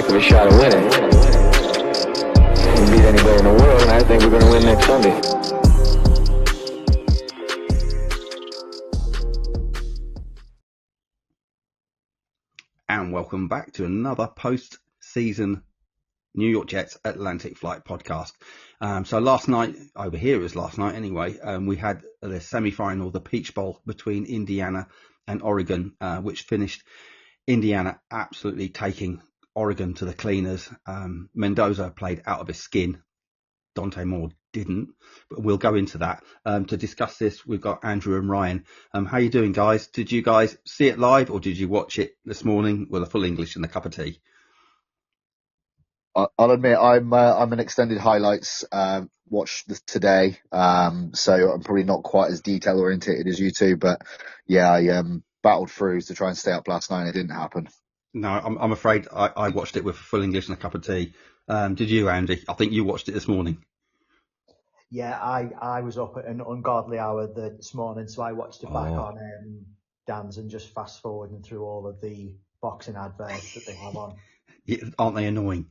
of a shot of winning. We can beat anybody in the world, and I think we're going to win next Sunday. And welcome back to another post-season New York Jets Atlantic Flight podcast. So last night, over here it was last night anyway, we had the semi-final, the Peach Bowl between Indiana and Oregon, which finished Indiana absolutely taking Oregon to the cleaners. Mendoza played out of his skin. Dante Moore didn't, but we'll go into that. To discuss this, we've got Andrew and Ryan. How you doing, guys? Did you guys see it live, or did you watch it this morning with a full English and a cup of tea? I'll admit I'm an extended highlights watch today, so I'm probably not quite as detail oriented as you two. But yeah, I battled through to try and stay up last night, and it didn't happen. No, I'm afraid I watched it with full English and a cup of tea. Did you, Andy? I think you watched it this morning. Yeah, I was up at an ungodly hour this morning, so I watched it back on Dan's and just fast forwarding through all of the boxing adverts that they have on. Yeah, aren't they annoying?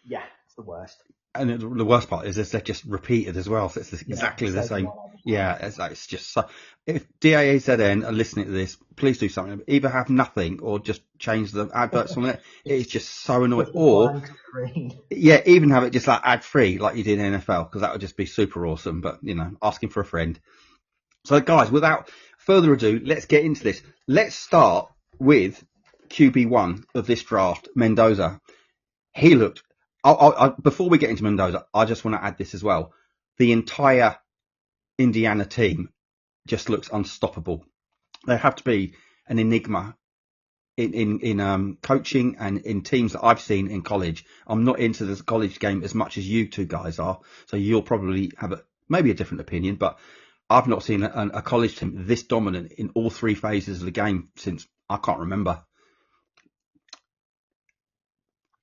Yeah, it's the worst. And the worst part is they're just repeated as well, so it's exactly the same. Yeah, it's just so. If DAAZN are listening to this, please do something. Either have nothing or just change the adverts on it. It's just so annoying. Or yeah, even have it just like ad free, like you did in NFL, because that would just be super awesome. But asking for a friend. So guys, without further ado, let's get into this. Let's start with QB1 of this draft, Mendoza. He looked. Before we get into Mendoza, I just want to add this as well. The entire Indiana team just looks unstoppable. They have to be an enigma in coaching and in teams that I've seen in college. I'm not into the college game as much as you two guys are, so you'll probably have maybe a different opinion, but I've not seen a college team this dominant in all three phases of the game since I can't remember.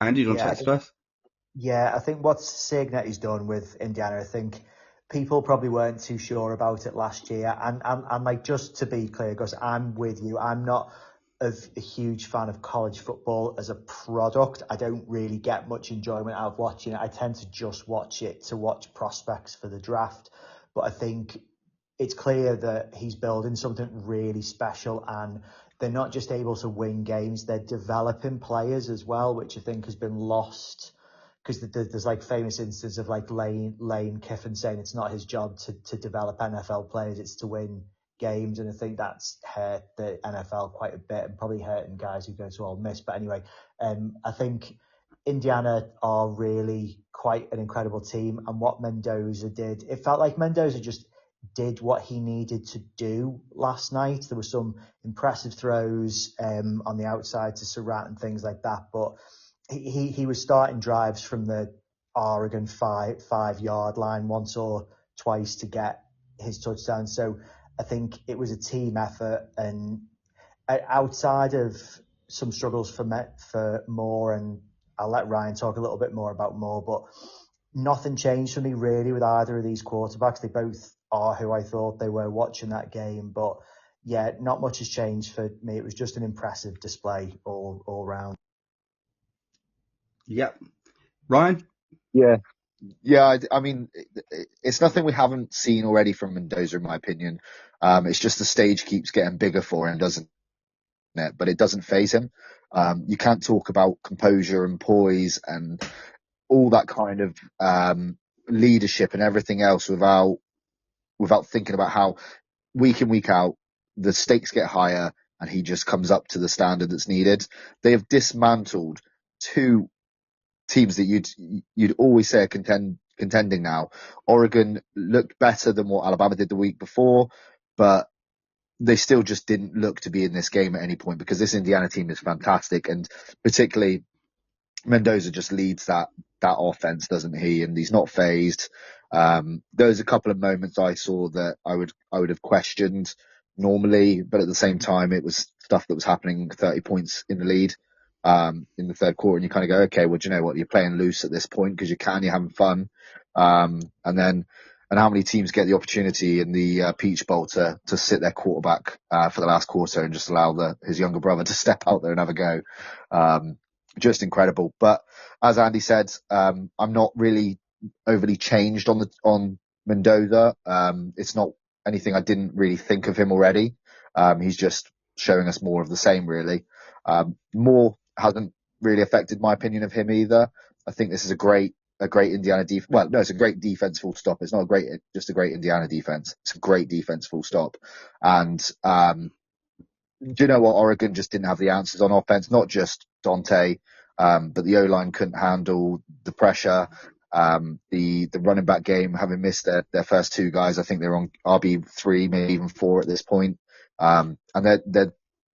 Andy, do you want to take this first? Yeah, I think what Signetti's done with Indiana, I think people probably weren't too sure about it last year. And like, just to be clear, because I'm with you, I'm not a huge fan of college football as a product. I don't really get much enjoyment out of watching it. I tend to just watch it to watch prospects for the draft. But I think it's clear that he's building something really special, and they're not just able to win games, they're developing players as well, which I think has been lost. Because there's like famous instances of like Lane Kiffin saying it's not his job to develop NFL players, it's to win games. And I think that's hurt the NFL quite a bit, and probably hurting guys who go to Ole Miss. But anyway, I think Indiana are really quite an incredible team. And what Mendoza did, it felt like Mendoza just did what he needed to do last night. There were some impressive throws on the outside to Surratt and things like that, but he was starting drives from the Oregon 5-yard line once or twice to get his touchdown. So I think it was a team effort, and outside of some struggles for Moore, and I'll let Ryan talk a little bit more about Moore, but nothing changed for me really with either of these quarterbacks. They both are who I thought they were watching that game, but yeah, not much has changed for me. It was just an impressive display all round. Yep. Ryan? Yeah. I mean, it's nothing we haven't seen already from Mendoza, in my opinion. It's just the stage keeps getting bigger for him, doesn't it? But it doesn't faze him. You can't talk about composure and poise and all that kind of leadership and everything else without thinking about how week in, week out, the stakes get higher and he just comes up to the standard that's needed. They have dismantled two teams that you'd always say are contending now. Oregon looked better than what Alabama did the week before, but they still just didn't look to be in this game at any point, because this Indiana team is fantastic, and particularly Mendoza just leads that offense, doesn't he? And he's not phased. There's a couple of moments I saw that I would have questioned normally, but at the same time, it was stuff that was happening 30 points in the lead in the third quarter, and you kind of go, okay, well, do you know what? You're playing loose at this point because you're having fun. And how many teams get the opportunity in the Peach Bowl to sit their quarterback for the last quarter and just allow his younger brother to step out there and have a go? just incredible. But as Andy said, I'm not really overly changed on Mendoza. It's not anything I didn't really think of him already. He's just showing us more of the same, really. Moore hasn't really affected my opinion of him either. I think this is a great Indiana defense. Well, no, it's a great defense, full stop. It's not just a great Indiana defense. It's a great defense, full stop. And do you know what? Oregon just didn't have the answers on offense, not just Dante, but the O-line couldn't handle the pressure. The running back game, having missed their first two guys, I think they're on RB3, maybe even 4 at this point. And their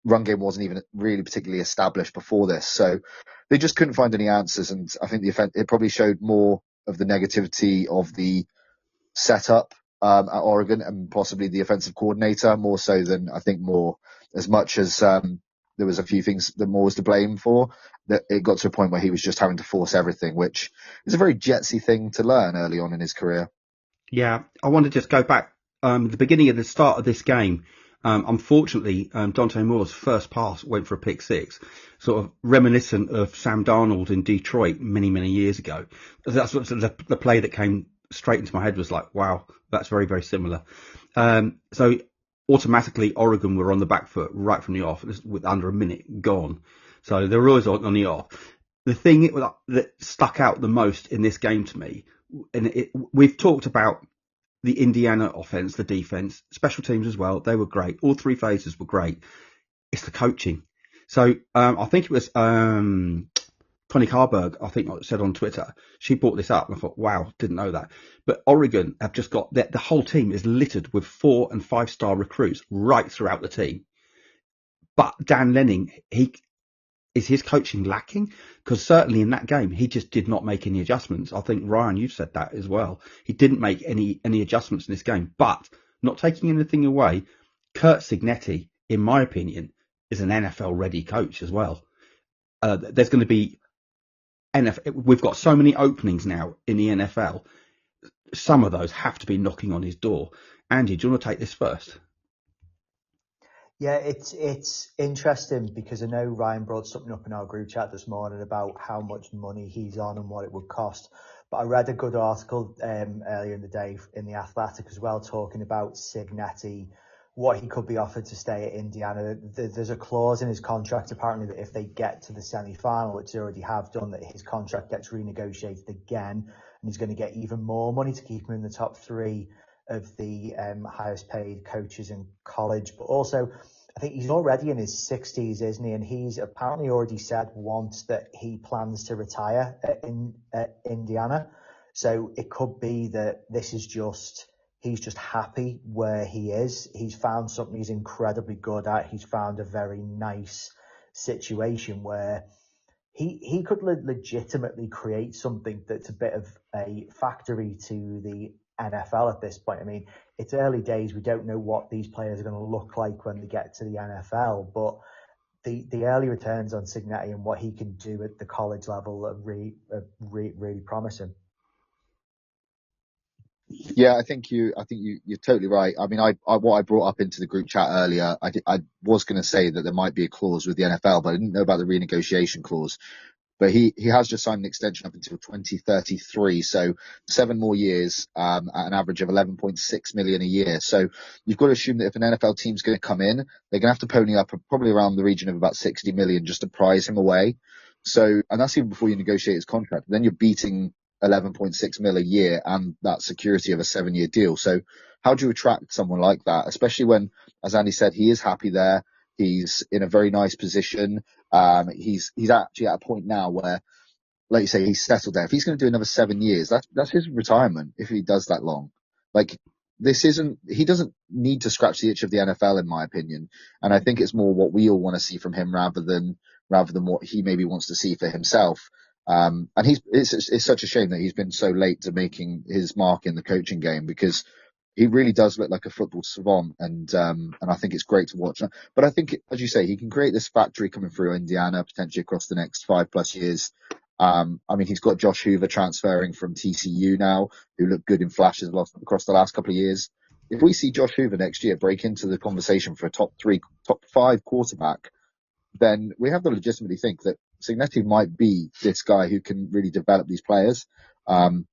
run game wasn't even really particularly established before this. So they just couldn't find any answers. And I think it probably showed more of the negativity of the setup at Oregon and possibly the offensive coordinator, more so than I think Moore. As much as there was a few things that Moore was to blame for, that it got to a point where he was just having to force everything, which is a very Jetsy thing to learn early on in his career. Yeah, I want to just go back the beginning of the start of this game. Unfortunately, Dante Moore's first pass went for a pick six, sort of reminiscent of Sam Darnold in Detroit many, many years ago. That's what the play that came straight into my head was like, wow, that's very, very similar. So automatically Oregon were on the back foot right from the off with under a minute gone. So they were always on the off. The thing that stuck out the most in this game to me, and we've talked about the Indiana offense, the defense, special teams as well. They were great. All three phases were great. It's the coaching. So I think it was Connie Carberg, I think, said on Twitter. She brought this up and I thought, wow, didn't know that. But Oregon have just got the whole team is littered with 4- and 5-star recruits right throughout the team. But Dan Lanning, is his coaching lacking? Because certainly in that game, he just did not make any adjustments. I think, Ryan, you've said that as well. He didn't make any adjustments in this game. But not taking anything away, Kurt Signetti, in my opinion, is an NFL-ready coach as well. There's going to be we've got so many openings now in the NFL. Some of those have to be knocking on his door. Andy, do you want to take this first? Yeah, it's interesting because I know Ryan brought something up in our group chat this morning about how much money he's on and what it would cost. But I read a good article earlier in the day in The Athletic as well, talking about Signetti, what he could be offered to stay at Indiana. There's a clause in his contract, apparently, that if they get to the semi-final, which they already have done, that his contract gets renegotiated again, and he's going to get even more money to keep him in the top 3 of the highest paid coaches in college. But also, I think he's already in his 60s, isn't he? And he's apparently already said once that he plans to retire at Indiana. So it could be that this is he's just happy where he is. He's found something he's incredibly good at. He's found a very nice situation where he could legitimately create something that's a bit of a factory to the NFL at this point. I mean, it's early days. We don't know what these players are going to look like when they get to the NFL, but the early returns on Signetti and what he can do at the college level are really promising. Yeah, I think you're totally right. I mean, what I brought up into the group chat earlier, I was going to say that there might be a clause with the NFL, but I didn't know about the renegotiation clause. But he has just signed an extension up until 2033, so 7 more years at an average of 11.6 million a year. So you've got to assume that if an NFL team's going to come in, they're going to have to pony up probably around the region of about 60 million just to prize him away. So, and that's even before you negotiate his contract. Then you're beating 11.6 mil a year and that security of a 7-year deal. So how do you attract someone like that, especially when, as Andy said, he is happy there. He's in a very nice position. He's actually at a point now where, like you say, he's settled there. If he's going to do another 7 years, that's his retirement if he does that long. Like, he doesn't need to scratch the itch of the NFL, in my opinion. And I think it's more what we all want to see from him rather than what he maybe wants to see for himself. And it's such a shame that he's been so late to making his mark in the coaching game, because he really does look like a football savant, and I think it's great to watch. But I think, as you say, he can create this factory coming through Indiana potentially across the next 5+ years. I mean, he's got Josh Hoover transferring from TCU now, who looked good in flashes across the last couple of years. If we see Josh Hoover next year break into the conversation for a top 5 quarterback, then we have to legitimately think that Signetti might be this guy who can really develop these players. And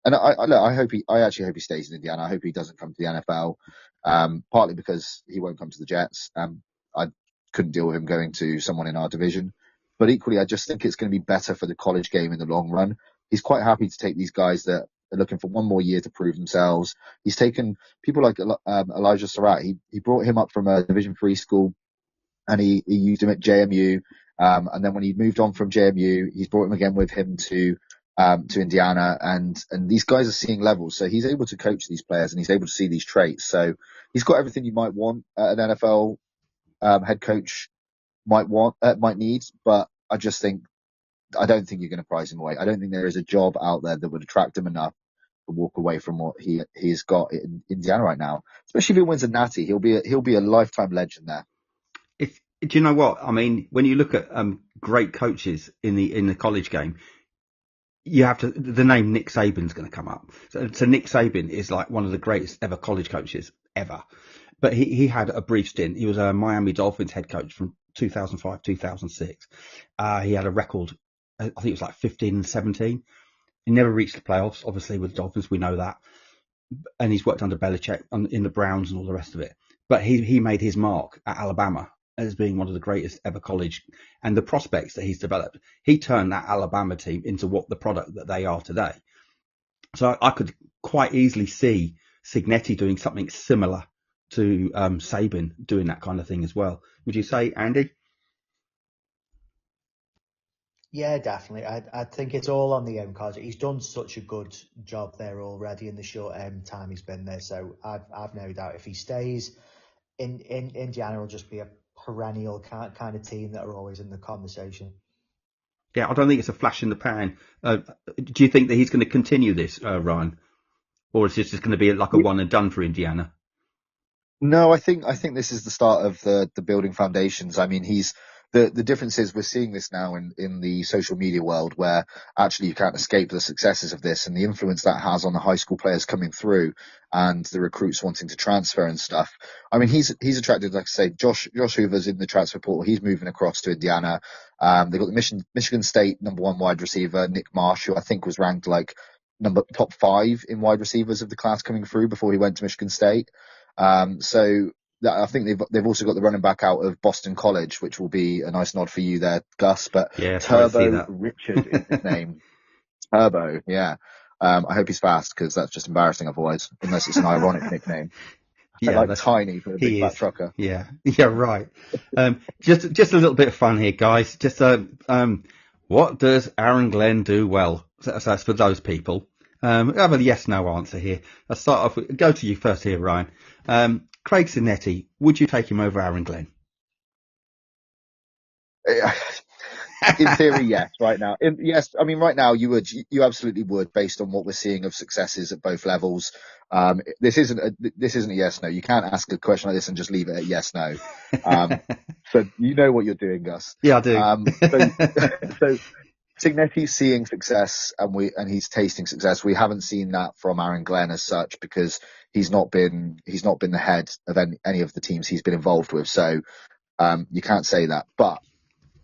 I actually hope he stays in Indiana. I hope he doesn't come to the NFL. Partly because he won't come to the Jets. I couldn't deal with him going to someone in our division. But equally, I just think it's going to be better for the college game in the long run. He's quite happy to take these guys that are looking for one more year to prove themselves. He's taken people like Elijah Surratt. He brought him up from a Division 3 school, and he used him at JMU. And then when he moved on from JMU, he's brought him again with him to Indiana, and these guys are seeing levels. So he's able to coach these players, and he's able to see these traits. So he's got everything you might want an NFL head coach might need. But I don't think you're going to prize him away. I don't think there is a job out there that would attract him enough to walk away from what he's got in Indiana right now. Especially if he wins a Natty, he'll be a lifetime legend there. Do you know what I mean? When you look at great coaches in the college game, you have to. The name Nick Saban's going to come up. So Nick Saban is like one of the greatest ever college coaches ever. But he had a brief stint. He was a Miami Dolphins head coach from 2005 2006. He had a record. I think it was like 15 and 17. He never reached the playoffs. Obviously, with the Dolphins, we know that. And he's worked under Belichick in the Browns and all the rest of it. But he made his mark at Alabama as being one of the greatest ever college, and the prospects that he's developed. He turned that Alabama team into what the product that they are today. So I could quite easily see Signetti doing something similar to Saban doing that kind of thing as well. Would you say, Andy? Yeah, definitely. I think it's all on the cards. He's done such a good job there already in the short time he's been there. So I've no doubt if he stays in Indiana, will just be a perennial kind of team that are always in the conversation. Yeah, I don't think it's a flash in the pan. Do you think that he's going to continue this, Ryan, or is this just going to be like a one and done for Indiana? No, I think this is the start of the building foundations. I mean, the difference is we're seeing this now in the social media world, where actually you can't escape the successes of this and the influence that has on the high school players coming through and the recruits wanting to transfer and stuff. I mean, he's attracted, like I say, Josh Hoover's in the transfer portal. He's moving across to Indiana. They've got the Michigan State number 1 wide receiver, Nick Marsh, who I think was ranked like top 5 in wide receivers of the class coming through before he went to Michigan State. So I think they've also got the running back out of Boston College, which will be a nice nod for you there, Gus. But yeah, Turbo Richard is his name. Turbo, yeah. I hope he's fast, because that's just embarrassing otherwise, unless it's an ironic nickname. Yeah, like tiny for a big fat trucker. Yeah, right. Just a little bit of fun here, guys. Just what does Aaron Glenn do well? So that's for those people. Have a yes/no answer here. I'll start off. Go to you first here, Ryan. Craig Signetti, would you take him over Aaron Glenn? In theory, yes. Right now, yes. I mean, right now, you absolutely would, based on what we're seeing of successes at both levels. This isn't a yes/no. You can't ask a question like this and just leave it at yes/no. So you know what you're doing, Gus. Yeah, I do. So Signetti's seeing success, and he's tasting success. We haven't seen that from Aaron Glenn as such, because he's not been the head of any of the teams he's been involved with. So you can't say that. But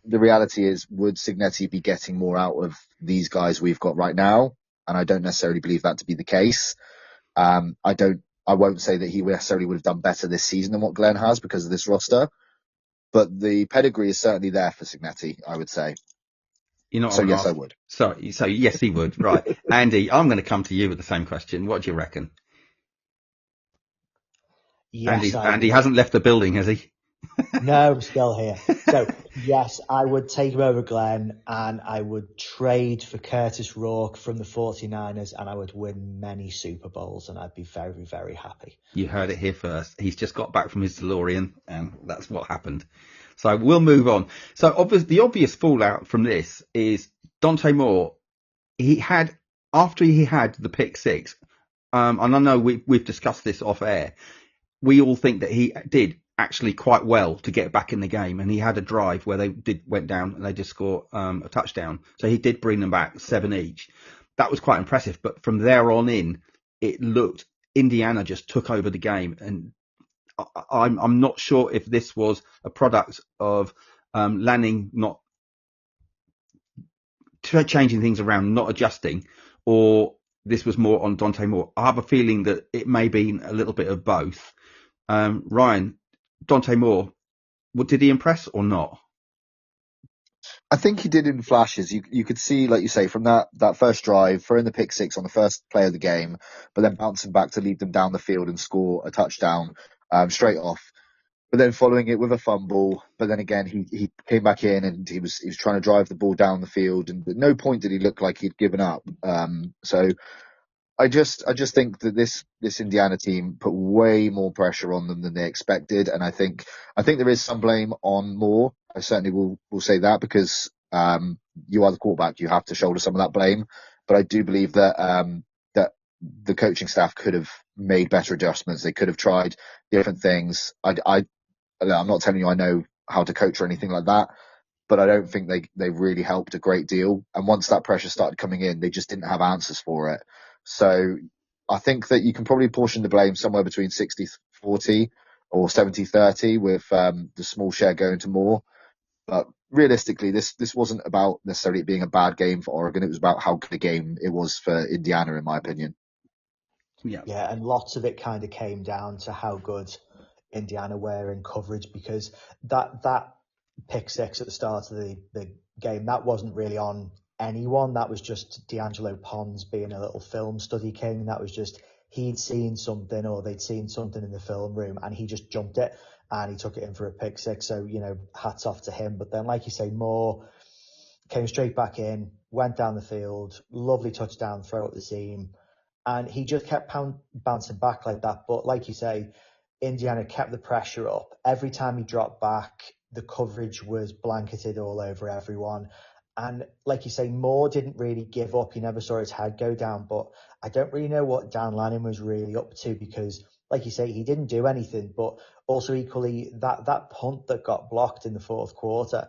the reality is, would Signetti be getting more out of these guys we've got right now? And I don't necessarily believe that to be the case. I won't say that he necessarily would have done better this season than what Glenn has because of this roster, but the pedigree is certainly there for Signetti, I would say. So yes, I would. So yes, he would. Right. Andy, I'm going to come to you with the same question. What do you reckon? Yes, Andy hasn't left the building, has he? No, I'm still here. So yes, I would take him over Glenn, and I would trade for Curtis Rourke from the 49ers, and I would win many Super Bowls, and I'd be very, very happy. You heard it here first. He's just got back from his DeLorean, and that's what happened. So we'll move on. So the obvious fallout from this is Dante Moore. After he had the pick 6, and I know we've discussed this off air, we all think that he did actually quite well to get back in the game, and he had a drive where they went down and they just scored a touchdown. So he did bring them back 7 each. That was quite impressive. But from there on in, it looked Indiana just took over the game, and I'm not sure if this was a product of Lanning not changing things around, not adjusting, or this was more on Dante Moore? I have a feeling that it may be a little bit of both. Ryan, Dante Moore, did he impress or not? I think he did in flashes. You could see, like you say, from that first drive, throwing the pick six on the first play of the game, but then bouncing back to lead them down the field and score a touchdown straight off. But then following it with a fumble. But then again, he came back in and he was trying to drive the ball down the field, and at no point did he look like he'd given up. So I just think that this Indiana team put way more pressure on them than they expected, and I think there is some blame on Moore. I certainly will say that, because you are the quarterback, you have to shoulder some of that blame. But I do believe that that the coaching staff could have made better adjustments. They could have tried different things. I'm not telling you I know how to coach or anything like that, but I don't think they really helped a great deal. And once that pressure started coming in, they just didn't have answers for it. So I think that you can probably portion the blame somewhere between 60-40 or 70-30, with the small share going to Moore. But realistically, this wasn't about necessarily it being a bad game for Oregon. It was about how good a game it was for Indiana, in my opinion. Yeah, and lots of it kind of came down to how good Indiana were in coverage, because that pick six at the start of the game, that wasn't really on anyone. That was just D'Angelo Pons being a little film study king. That was just, he'd seen something, or they'd seen something in the film room, and he just jumped it and he took it in for a pick six. So, hats off to him. But then, like you say, Moore came straight back in, went down the field, lovely touchdown throw at the seam. And he just kept bouncing back like that. But like you say, Indiana kept the pressure up. Every time he dropped back, the coverage was blanketed all over everyone. And like you say, Moore didn't really give up. He never saw his head go down. But I don't really know what Dan Lanning was really up to, because, like you say, he didn't do anything. But also equally, that punt that got blocked in the fourth quarter,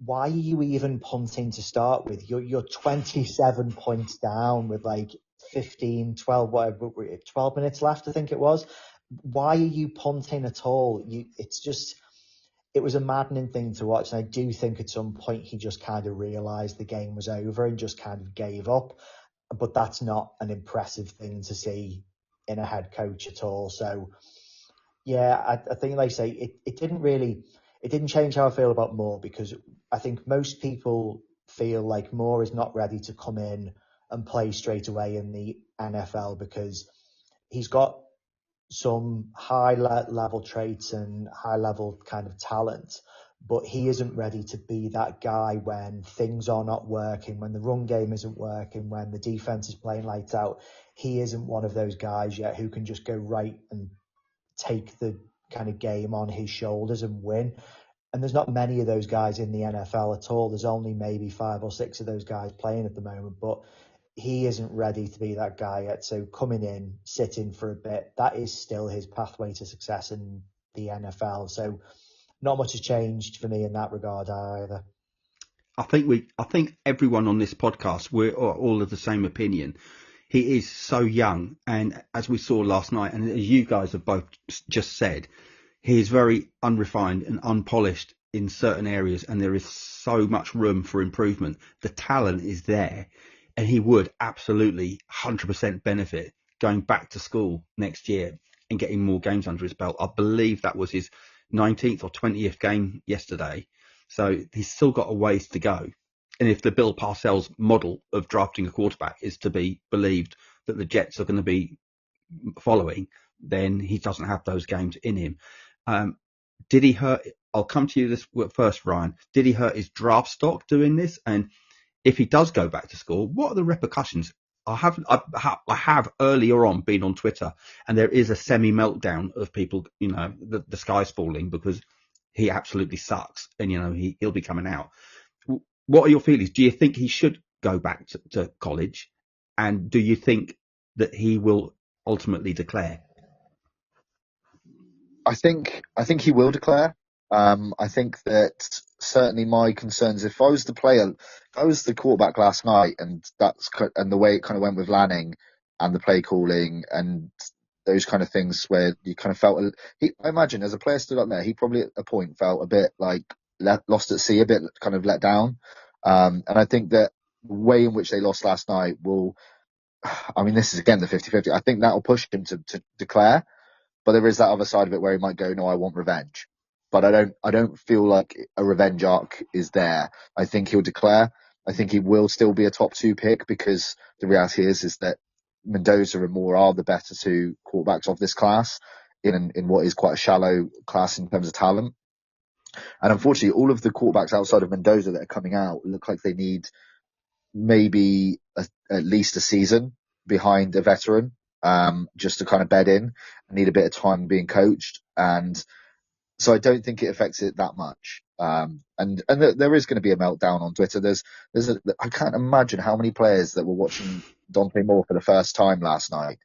why are you even punting to start with? You're 27 points down with like 15, 12, whatever, 12 minutes left, I think it was. Why are you punting at all? It was a maddening thing to watch. And I do think at some point he just kind of realized the game was over and just kind of gave up. But that's not an impressive thing to see in a head coach at all. So yeah, I think, like I say, it didn't change how I feel about Moore, because I think most people feel like Moore is not ready to come in and play straight away in the NFL, because he's got some high level traits and high level kind of talent, but he isn't ready to be that guy when things are not working, when the run game isn't working, when the defense is playing lights out. He isn't one of those guys yet who can just go right and take the kind of game on his shoulders and win. And there's not many of those guys in the NFL at all. There's only maybe 5 or 6 of those guys playing at the moment, but he isn't ready to be that guy yet. So coming in, sitting for a bit, that is still his pathway to success in the NFL. So not much has changed for me in that regard either. I think everyone on this podcast, we're all of the same opinion. He is so young, and as we saw last night, and as you guys have both just said, he is very unrefined and unpolished in certain areas, and there is so much room for improvement. The talent is there, and he would absolutely 100% benefit going back to school next year and getting more games under his belt. I believe that was his 19th or 20th game yesterday. So he's still got a ways to go. And if the Bill Parcells model of drafting a quarterback is to be believed that the Jets are going to be following, then he doesn't have those games in him. Did he hurt? I'll come to you this first, Ryan. Did he hurt his draft stock doing this? And if he does go back to school, what are the repercussions? I have earlier on been on Twitter, and there is a semi meltdown of people. The sky's falling because he absolutely sucks, and he'll be coming out. What are your feelings? Do you think he should go back to college? And do you think that he will ultimately declare? I think he will declare. I think that certainly my concerns, if I was the player, if I was the quarterback last night, and the way it kind of went with Lanning and the play calling and those kind of things, where you kind of felt, I imagine as a player stood up there, he probably at a point felt a bit like lost at sea, a bit kind of let down. And I think that way in which they lost last night will, I mean, this is again the 50-50. I think that'll push him to declare, but there is that other side of it where he might go, no, I want revenge. But I don't feel like a revenge arc is there. I think he'll declare. I think he will still be a top 2 pick, because the reality is that Mendoza and Moore are the better 2 quarterbacks of this class in what is quite a shallow class in terms of talent. And unfortunately, all of the quarterbacks outside of Mendoza that are coming out look like they need maybe at least a season behind a veteran, just to kind of bed in and need a bit of time being coached. And so I don't think it affects it that much. And there is going to be a meltdown on Twitter. I can't imagine how many players that were watching Dante Moore for the first time last night.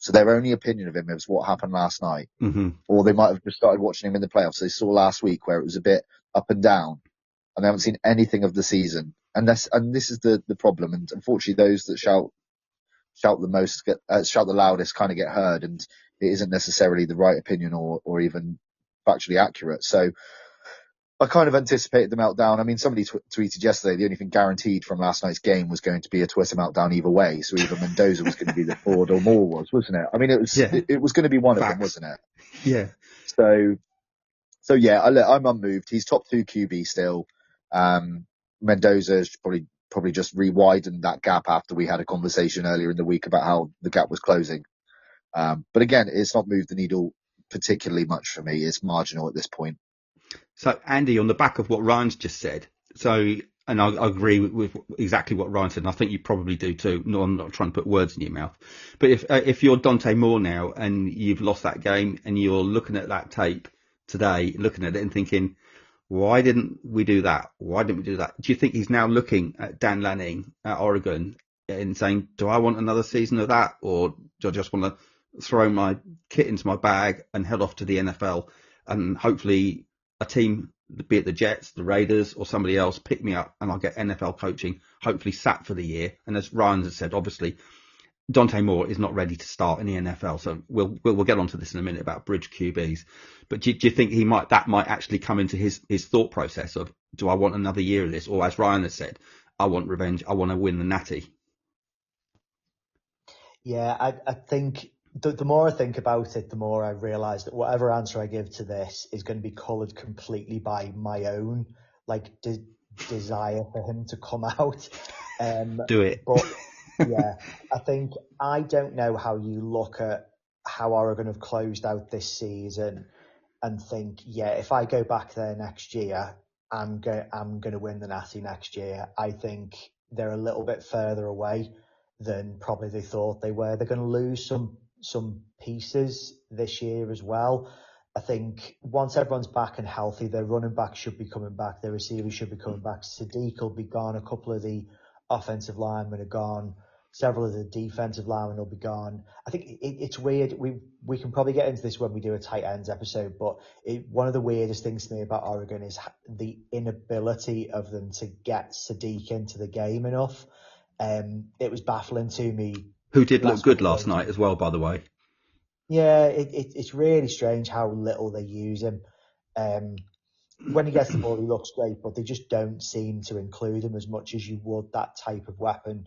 So their only opinion of him is what happened last night. Mm-hmm. Or they might have just started watching him in the playoffs. They saw last week where it was a bit up and down, and they haven't seen anything of the season. And this is the problem. And unfortunately, those that shout the most, shout the loudest, kind of get heard, and it isn't necessarily the right opinion or even factually accurate. So I kind of anticipated the meltdown. I mean, somebody tweeted yesterday the only thing guaranteed from last night's game was going to be a Twitter meltdown either way. So either Mendoza was going to be the Ford or Moore wasn't it? I mean, it was going to be one Facts. of them, wasn't it? Yeah. So yeah, I'm unmoved. He's top 2 QB still. Mendoza's probably just re-widened that gap after we had a conversation earlier in the week about how the gap was closing. But again, it's not moved the needle particularly much for me. It's marginal at this point. So, Andy, on the back of what Ryan's just said, and I agree with exactly what Ryan said, and I think you probably do too. No, I'm not trying to put words in your mouth. But if you're Dante Moore now and you've lost that game and you're looking at that tape today, looking at it and thinking, why didn't we do that? Why didn't we do that? Do you think he's now looking at Dan Lanning at Oregon and saying, do I want another season of that? Or do I just want to throw my kit into my bag and head off to the NFL and hopefully a team, be it the Jets, the Raiders, or somebody else, pick me up and I'll get NFL coaching, hopefully sat for the year. And as Ryan has said, obviously, Dante Moore is not ready to start in the NFL. So we'll get onto this in a minute about bridge QBs. But do you think that might actually come into his thought process of, do I want another year of this? Or as Ryan has said, I want revenge. I want to win the Natty. Yeah, I think the more I think about it, the more I realise that whatever answer I give to this is going to be coloured completely by my own desire for him to come out. Do it. But yeah, I don't know how you look at how Oregon have closed out this season and think, yeah, if I go back there next year, I'm going to win the Natty next year. I think they're a little bit further away than probably they thought they were. They're going to lose some pieces this year as well. I think once everyone's back and healthy, their running back should be coming back, their receivers should be coming back. Sadiq will be gone. A couple of the offensive linemen are gone. Several of the defensive linemen will be gone. I think it's weird. We can probably get into this when we do a tight ends episode, but one of the weirdest things to me about Oregon is the inability of them to get Sadiq into the game enough. It was baffling to me. Who did look good last night as well, by the way. Yeah, it's really strange how little they use him. When he gets the ball, he looks great, but they just don't seem to include him as much as you would that type of weapon.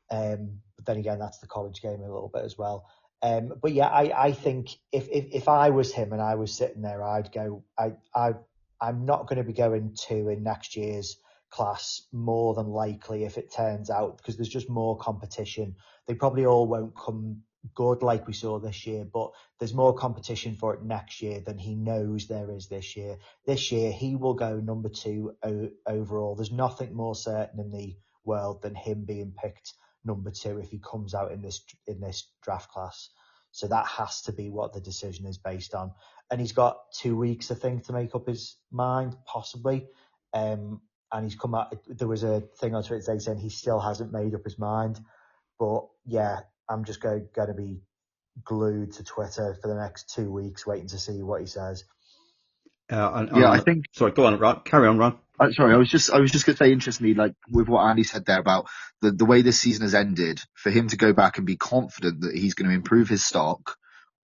But then again, that's the college game a little bit as well. But yeah, I think if I was him and I was sitting there, I'd go, I'm not going to be going 2 in next year's class, more than likely, if it turns out, because there's just more competition. They probably all won't come good like we saw this year, but there's more competition for it next year than he knows there is this year. This year, he will go number 2 overall. There's nothing more certain in the world than him being picked number 2 if he comes out in this draft class. So that has to be what the decision is based on. And he's got 2 weeks, I think, to make up his mind, possibly. And he's come out. There was a thing on Twitter today saying he still hasn't made up his mind. But yeah, I'm just going to be glued to Twitter for the next 2 weeks, waiting to see what he says. I think. Sorry, go on, Ron. Carry on, Ron. Sorry, I was just going to say, interestingly, like with what Andy said there about the way this season has ended, for him to go back and be confident that he's going to improve his stock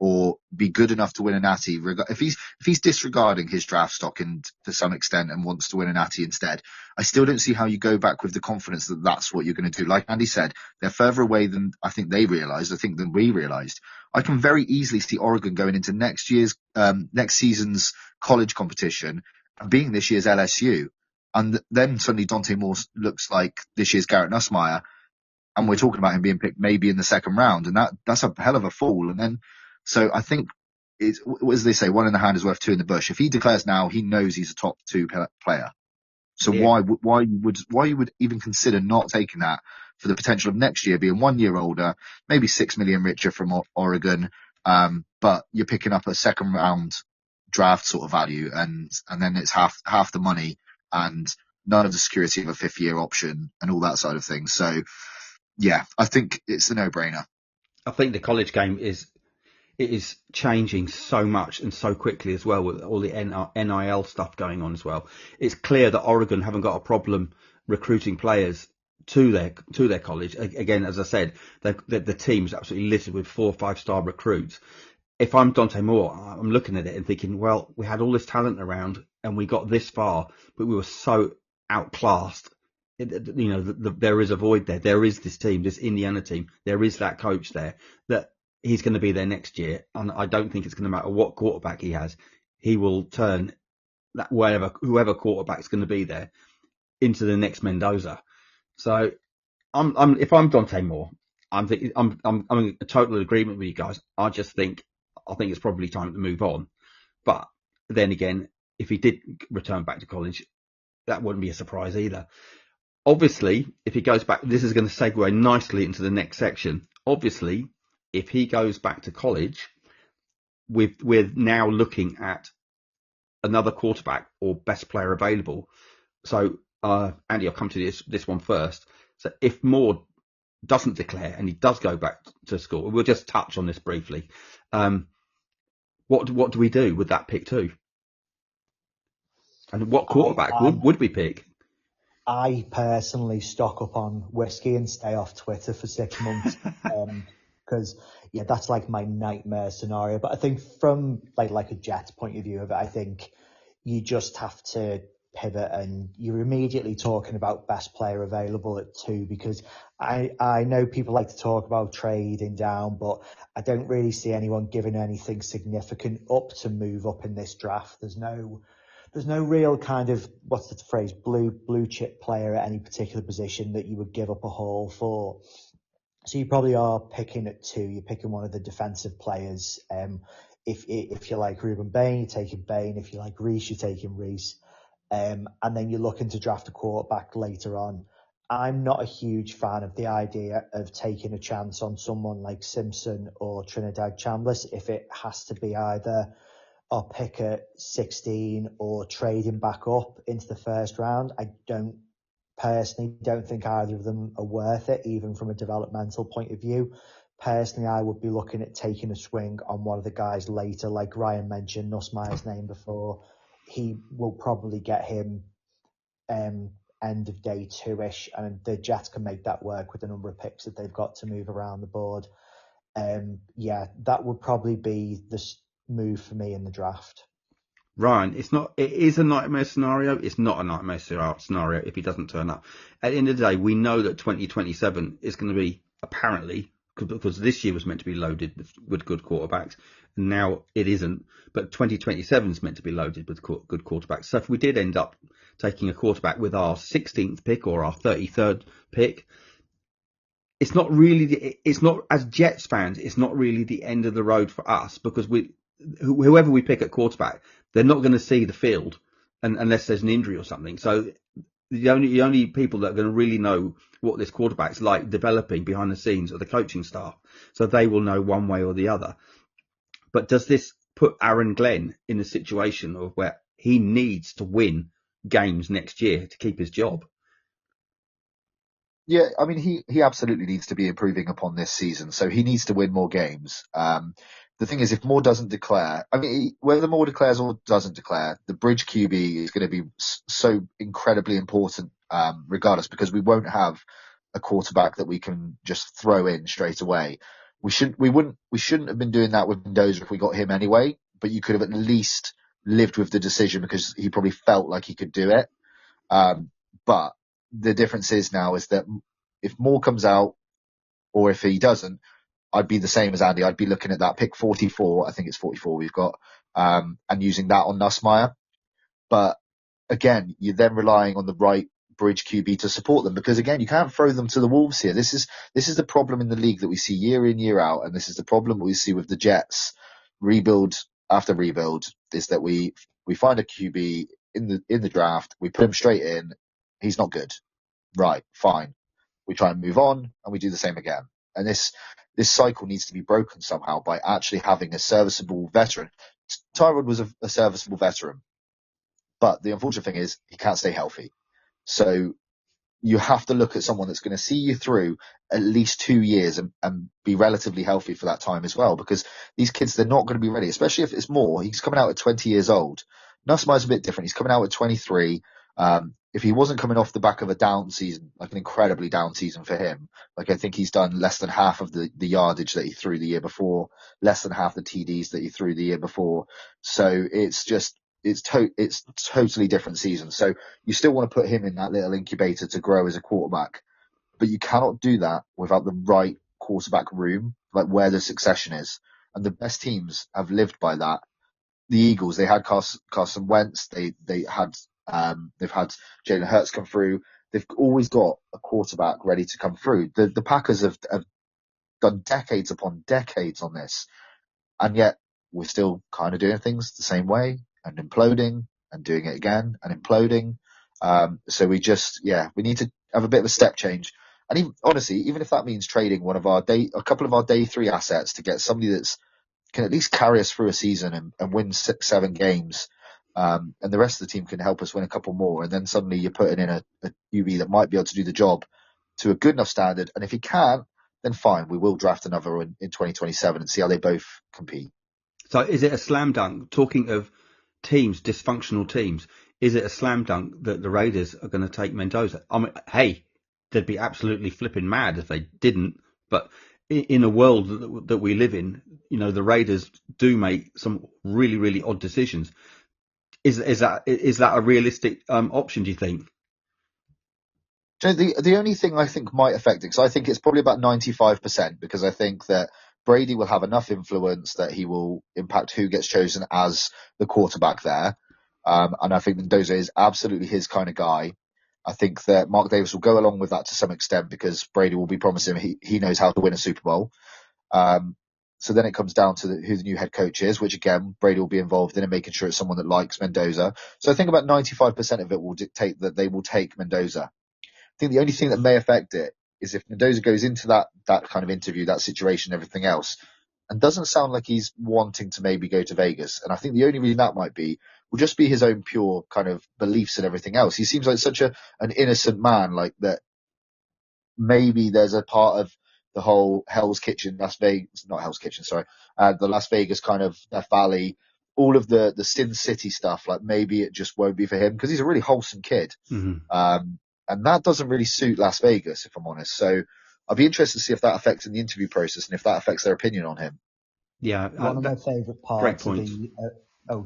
or be good enough to win a natty, if he's disregarding his draft stock and to some extent and wants to win a natty instead, I still don't see how you go back with the confidence that that's what you're going to do. Like Andy said, they're further away than I think they realised. I think than we realised. I can very easily see Oregon going into next season's college competition and being this year's LSU, and then suddenly Dante Moore looks like this year's Garrett Nussmeier, and we're talking about him being picked maybe in the second round, and that's a hell of a fall. And then, so I think it's, as they say, one in the hand is worth two in the bush. If he declares now, he knows he's a top two player. So Yeah. why you would even consider not taking that for the potential of next year being 1 year older, maybe 6 million richer from Oregon, but you're picking up a second round draft sort of value, and then it's half the money and none of the security of a 5th year option and all that side of things. So yeah, I think it's a no brainer. I think the college game is changing so much and so quickly as well, with all the NIL stuff going on as well. It's clear that Oregon haven't got a problem recruiting players to their college. Again, as I said, the team's absolutely littered with 4 or 5-star recruits. If I'm Dante Moore, I'm looking at it and thinking, well, we had all this talent around and we got this far, but we were so outclassed. There is a void there. There is this team, this Indiana team. There is that coach there that he's going to be there next year, and I don't think it's going to matter what quarterback he has. He will turn that whoever quarterback's going to be there into the next Mendoza. So, if I'm Dante Moore, I'm in total agreement with you guys. I think it's probably time to move on. But then again, if he did return back to college, that wouldn't be a surprise either. Obviously, if he goes back, this is going to segue nicely into the next section. Obviously, if he goes back to college, we're now looking at another quarterback or best player available. So, Andy, I'll come to this one first. So if Moore doesn't declare and he does go back to school, we'll just touch on this briefly. What do we do with that pick too? And what quarterback would we pick? I personally stock up on whiskey and stay off Twitter for 6 months. Because that's like my nightmare scenario. But I think from like a Jets point of view of it, I think you just have to pivot, and you're immediately talking about best player available at 2, because I know people like to talk about trading down, but I don't really see anyone giving anything significant up to move up in this draft. There's no real kind of, what's the phrase, blue chip player at any particular position that you would give up a haul for. So you probably are picking at 2. You're picking one of the defensive players. If you like Ruben Bain, you're taking Bain. If you like Reese, you're taking Reese. And then you're looking to draft a quarterback later on. I'm not a huge fan of the idea of taking a chance on someone like Simpson or Trinidad Chambliss if it has to be either I'll pick at 16 or trading back up into the first round. I personally don't think either of them are worth it, even from a developmental point of view. Personally, I would be looking at taking a swing on one of the guys later, like Ryan mentioned Nussmeier's name before. He will probably get him end of day 2-ish, and the Jets can make that work with the number of picks that they've got to move around the board. That would probably be the move for me in the draft. Ryan, it is a nightmare scenario. It's not a nightmare scenario if he doesn't turn up. At the end of the day, we know that 2027 is going to be, apparently, because this year was meant to be loaded with good quarterbacks, and now it isn't. But 2027 is meant to be loaded with good quarterbacks. So if we did end up taking a quarterback with our 16th pick or our 33rd pick, it's not as Jets fans, it's not really the end of the road for us, because whoever we pick at quarterback, they're not going to see the field unless there's an injury or something. So the only people that are going to really know what this quarterback's like developing behind the scenes are the coaching staff. So they will know one way or the other. But does this put Aaron Glenn in a situation of where he needs to win games next year to keep his job? Yeah, I mean, he absolutely needs to be improving upon this season, so he needs to win more games. The thing is, if Moore doesn't declare, I mean, whether Moore declares or doesn't declare, the bridge QB is going to be so incredibly important, regardless, because we won't have a quarterback that we can just throw in straight away. we shouldn't have been doing that with Mendoza if we got him anyway, but you could have at least lived with the decision because he probably felt like he could do it. But the difference is now is that if Moore comes out or if he doesn't, I'd be the same as Andy. I'd be looking at that pick 44. I think it's 44 we've got, and using that on Nussmeier. But again, you're then relying on the right bridge QB to support them because again, you can't throw them to the wolves here. This is the problem in the league that we see year in, year out. And this is the problem we see with the Jets rebuild after rebuild is that we find a QB in the draft. We put him straight in. He's not good. Right. Fine. We try and move on and we do the same again. And this cycle needs to be broken somehow by actually having a serviceable veteran. Tyrod was a serviceable veteran, but the unfortunate thing is he can't stay healthy. So you have to look at someone that's going to see you through at least 2 years and be relatively healthy for that time as well, because these kids, they're not going to be ready, especially if it's Moore. He's coming out at 20 years old. Nussmeier's a bit different. He's coming out at 23. If he wasn't coming off the back of a down season, like an incredibly down season for him, like I think he's done less than half of the yardage that he threw the year before, less than half the TDs that he threw the year before. So it's totally different season. So you still want to put him in that little incubator to grow as a quarterback, but you cannot do that without the right quarterback room, like where the succession is. And the best teams have lived by that. The Eagles, they had Carson Wentz, they've had Jalen Hurts come through. They've always got a quarterback ready to come through. The Packers have done decades upon decades on this, and yet we're still kind of doing things the same way and imploding and doing it again and imploding. So we need to have a bit of a step change. And even if that means trading a couple of our day 3 assets to get somebody that's can at least carry us through a season and win 6-7 games. And the rest of the team can help us win a couple more. And then suddenly you're putting in a QB that might be able to do the job to a good enough standard. And if he can't, then fine, we will draft another in 2027 and see how they both compete. So is it a slam dunk? Talking of teams, dysfunctional teams, is it a slam dunk that the Raiders are going to take Mendoza? I mean, hey, they'd be absolutely flipping mad if they didn't. But in a world that we live in, the Raiders do make some really, really odd decisions. Is that a realistic option, do you think? The only thing I think might affect it, because I think it's probably about 95%, because I think that Brady will have enough influence that he will impact who gets chosen as the quarterback there. And I think Mendoza is absolutely his kind of guy. I think that Mark Davis will go along with that to some extent because Brady will be promising he knows how to win a Super Bowl. So then it comes down to who the new head coach is, which again, Brady will be involved in and making sure it's someone that likes Mendoza. So I think about 95% of it will dictate that they will take Mendoza. I think the only thing that may affect it is if Mendoza goes into that kind of interview, that situation, everything else, and doesn't sound like he's wanting to maybe go to Vegas. And I think the only reason that might be will just be his own pure kind of beliefs and everything else. He seems like such an innocent man, like that. Maybe there's a part of the whole Hell's Kitchen, Las Vegas, not Hell's Kitchen, sorry, the Las Vegas kind of Death Valley, all of the Sin City stuff. Like maybe it just won't be for him because he's a really wholesome kid. Mm-hmm. And that doesn't really suit Las Vegas, if I'm honest. So I'd be interested to see if that affects in the interview process and if that affects their opinion on him. Yeah. One of my favourite parts of the...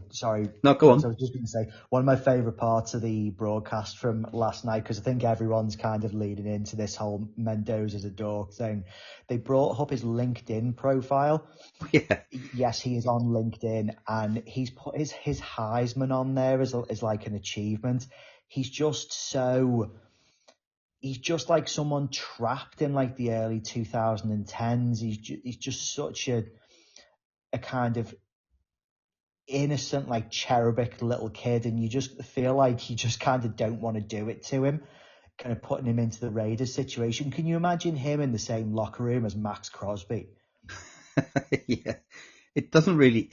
sorry. No, go on. I was just going to say, one of my favourite parts of the broadcast from last night, because I think everyone's kind of leading into this whole Mendoza's a dork thing. They brought up his LinkedIn profile. Yeah. Yes, he is on LinkedIn, and he's put his Heisman on there as like an achievement. He's just like someone trapped in like the early 2010s. He's just such a kind of innocent, like cherubic little kid, and you just feel like you just kind of don't want to do it to him, kind of putting him into the Raiders situation. Can you imagine him in the same locker room as Max Crosby? Yeah, it doesn't really,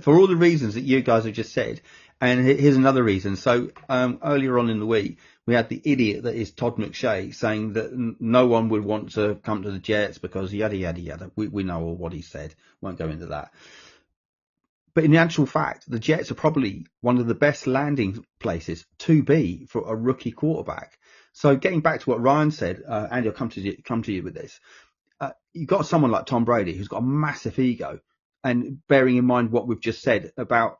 for all the reasons that you guys have just said. And here's another reason. So earlier on in the week, we had the idiot that is Todd McShay saying that no one would want to come to the Jets because yada, yada, yada. We know all what he said. Won't go into that. But in actual fact, the Jets are probably one of the best landing places to be for a rookie quarterback. So getting back to what Ryan said, Andy, I'll come to you with this. you've got someone like Tom Brady who's got a massive ego, and bearing in mind what we've just said about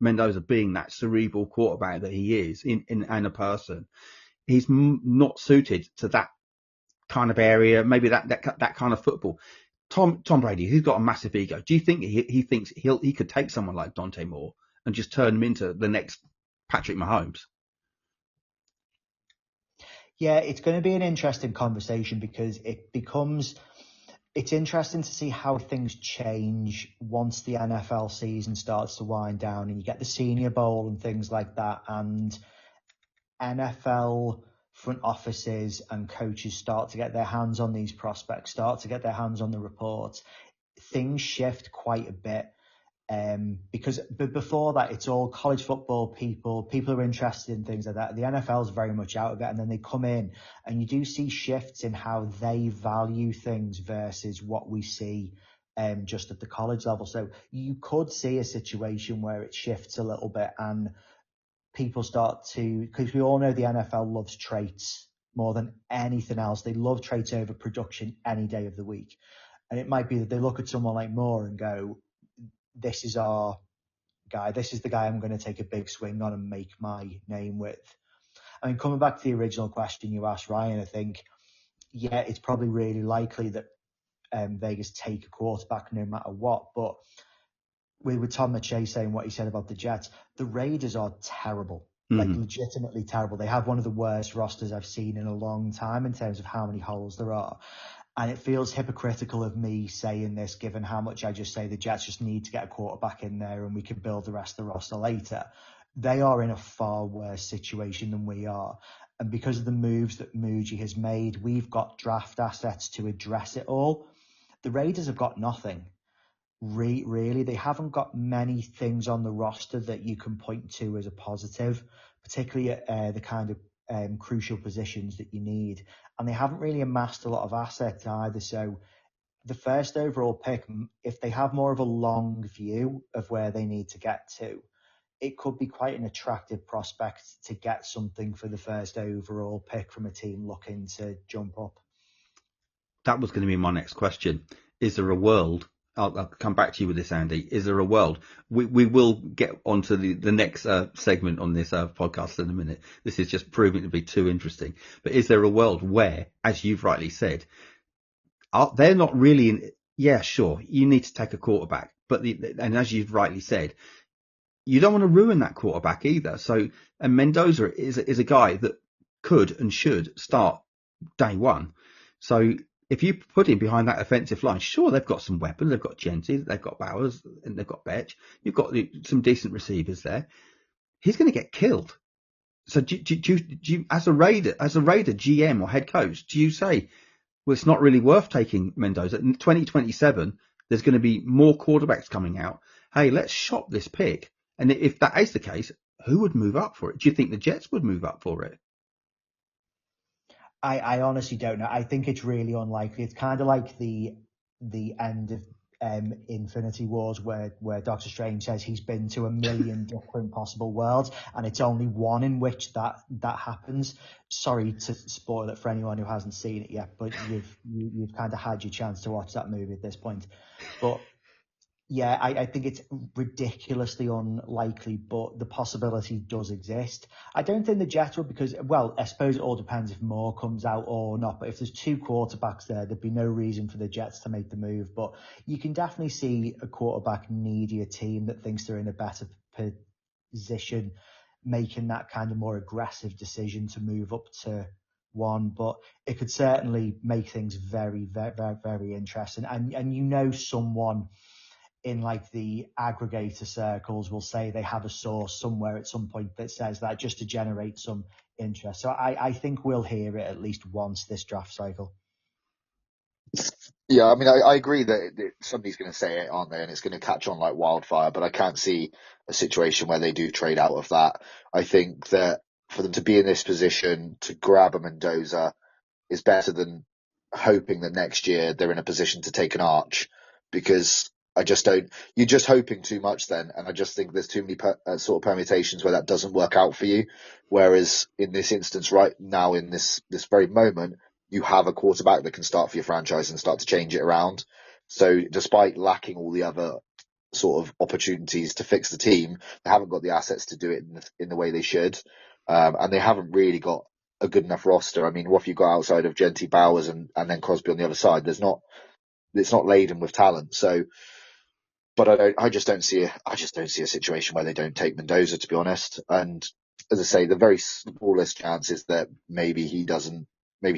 Mendoza being that cerebral quarterback that he is and a person, he's not suited to that kind of area, maybe that kind of football. Tom Brady, who's got a massive ego, do you think he thinks he could take someone like Dante Moore and just turn him into the next Patrick Mahomes? Yeah, it's going to be an interesting conversation because it's interesting to see how things change once the NFL season starts to wind down and you get the Senior Bowl and things like that, and NFL front offices and coaches start to get their hands on these prospects, start to get their hands on the reports. Things shift quite a bit. Because before that, it's all college football people are interested in things like that. The NFL is very much out of it, and then they come in, and you do see shifts in how they value things versus what we see just at the college level. So you could see a situation where it shifts a little bit, and people start to, because we all know the NFL loves traits more than anything else. They love traits over production any day of the week, and it might be that they look at someone like Moore and go, this is our guy. This is the guy I'm going to take a big swing on and make my name with. I mean, coming back to the original question you asked, Ryan, I think, yeah, it's probably really likely that Vegas take a quarterback no matter what. But with Tom McShay saying what he said about the Jets, the Raiders are terrible, like legitimately terrible. They have one of the worst rosters I've seen in a long time in terms of how many holes there are. And it feels hypocritical of me saying this, given how much I just say the Jets just need to get a quarterback in there and we can build the rest of the roster later. They are in a far worse situation than we are. And because of the moves that Muji has made, we've got draft assets to address it all. The Raiders have got nothing. Really, they haven't got many things on the roster that you can point to as a positive, particularly at the kind of crucial positions that you need. And they haven't really amassed a lot of assets either. So the first overall pick, if they have more of a long view of where they need to get to, it could be quite an attractive prospect to get something for the first overall pick from a team looking to jump up. That was going to be my next question. Is there a world? I'll come back to you with this, Andy. Is there a world? We will get onto the next segment on this podcast in a minute. This is just proving to be too interesting. But is there a world where, as you've rightly said, they're not really in? Yeah, sure, you need to take a quarterback, but and as you've rightly said, you don't want to ruin that quarterback either. So, and Mendoza is a guy that could and should start day one. So if you put him behind that offensive line, sure, they've got some weapons. They've got Genty, they've got Bowers, and they've got Betch. You've got some decent receivers there. He's going to get killed. So do you, as a Raider GM or head coach, do you say, well, it's not really worth taking Mendoza? In 2027, there's going to be more quarterbacks coming out. Hey, let's shop this pick. And if that is the case, who would move up for it? Do you think the Jets would move up for it? I honestly don't know. I think it's really unlikely. It's kind of like the end of Infinity Wars where Doctor Strange says he's been to a million different possible worlds and it's only one in which that happens. Sorry to spoil it for anyone who hasn't seen it yet, but you've kind of had your chance to watch that movie at this point. But yeah, I think it's ridiculously unlikely, but the possibility does exist. I don't think the Jets would because, well, I suppose it all depends if Moore comes out or not. But if there's two quarterbacks there, there'd be no reason for the Jets to make the move. But you can definitely see a quarterback needier team that thinks they're in a better position making that kind of more aggressive decision to move up to one. But it could certainly make things very, very, very, very interesting. And someone in like the aggregator circles will say they have a source somewhere at some point that says that just to generate some interest. So I think we'll hear it at least once this draft cycle. Yeah, I mean, I agree that somebody's going to say it, aren't they? And it's going to catch on like wildfire, but I can't see a situation where they do trade out of that. I think that for them to be in this position to grab a Mendoza is better than hoping that next year they're in a position to take an arch, because I just don't. You're just hoping too much then, and I just think there's too many sort of permutations where that doesn't work out for you. Whereas in this instance, right now in this very moment, you have a quarterback that can start for your franchise and start to change it around. So despite lacking all the other sort of opportunities to fix the team, they haven't got the assets to do it in the way they should. And they haven't really got a good enough roster. I mean, what have you got outside of Genty Bowers and then Crosby on the other side? It's not laden with talent. So, but I just don't see a situation where they don't take Mendoza, to be honest. And as I say, the very smallest chance is that maybe he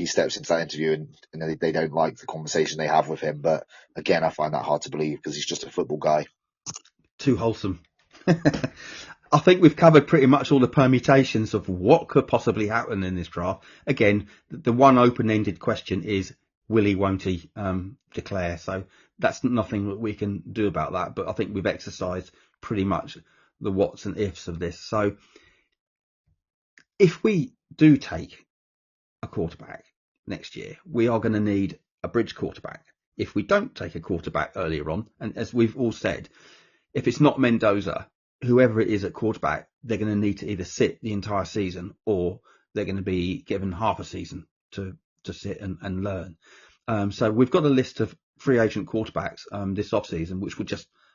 steps into that interview and they don't like the conversation they have with him. But again, I find that hard to believe because he's just a football guy. Too wholesome. I think we've covered pretty much all the permutations of what could possibly happen in this draft. Again, the one open-ended question is, will he, won't he declare? So that's nothing that we can do about that. But I think we've exercised pretty much the whats and ifs of this. So if we do take a quarterback next year, we are going to need a bridge quarterback. If we don't take a quarterback earlier on, and as we've all said, if it's not Mendoza, whoever it is at quarterback, they're going to need to either sit the entire season or they're going to be given half a season to sit and learn. So we've got a list of free agent quarterbacks this offseason, which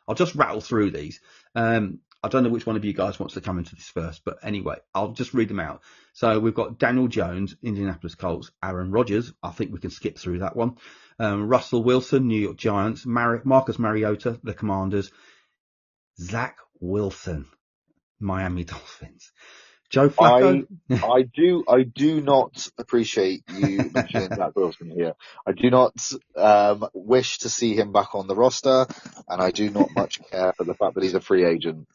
I'll just rattle through these. I don't know which one of you guys wants to come into this first, but anyway, I'll just read them out. So we've got Daniel Jones, Indianapolis Colts, Aaron Rodgers. I think we can skip through that one. Russell Wilson, New York Giants, Marcus Mariota, the Commanders, Zach Wilson, Miami Dolphins. Joe Flacco. I do not appreciate you mentioning Zach Wilson here. I do not wish to see him back on the roster, and I do not much care for the fact that he's a free agent.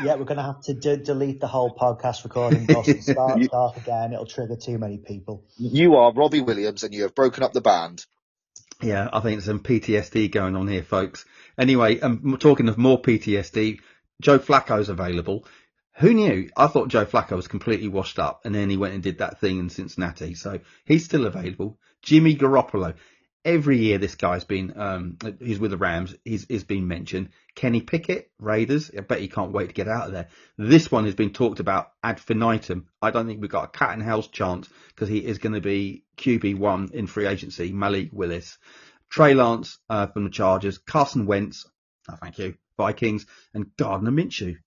Yeah, we're going to have to delete the whole podcast recording, Gus, and start again. It'll trigger too many people. You are Robbie Williams, and you have broken up the band. Yeah, I think there's some PTSD going on here, folks. Anyway, talking of more PTSD, Joe Flacco's available. Who knew? I thought Joe Flacco was completely washed up, and then he went and did that thing in Cincinnati. So he's still available. Jimmy Garoppolo. Every year this guy's been, he's with the Rams, he's been mentioned. Kenny Pickett, Raiders. I bet he can't wait to get out of there. This one has been talked about ad infinitum. I don't think we've got a cat and house chance because he is going to be QB1 in free agency. Malik Willis. Trey Lance from the Chargers. Carson Wentz. Oh, thank you. Vikings, and Gardner Minshew,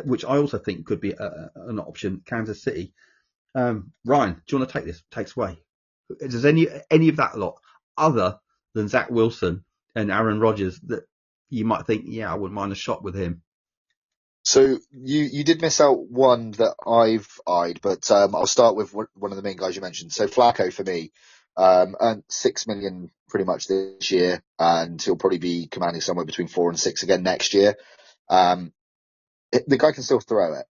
which I also think could be an option. Kansas City. Ryan, do you want to take this? Takes away. Does any of that lot, other than Zach Wilson and Aaron Rodgers, that you might think, yeah, I wouldn't mind a shot with him? So you did miss out one that I've eyed, but I'll start with one of the main guys you mentioned. So Flacco for me, earned $6 million pretty much this year, and he'll probably be commanding somewhere between 4 and 6 again next year. The guy can still throw it.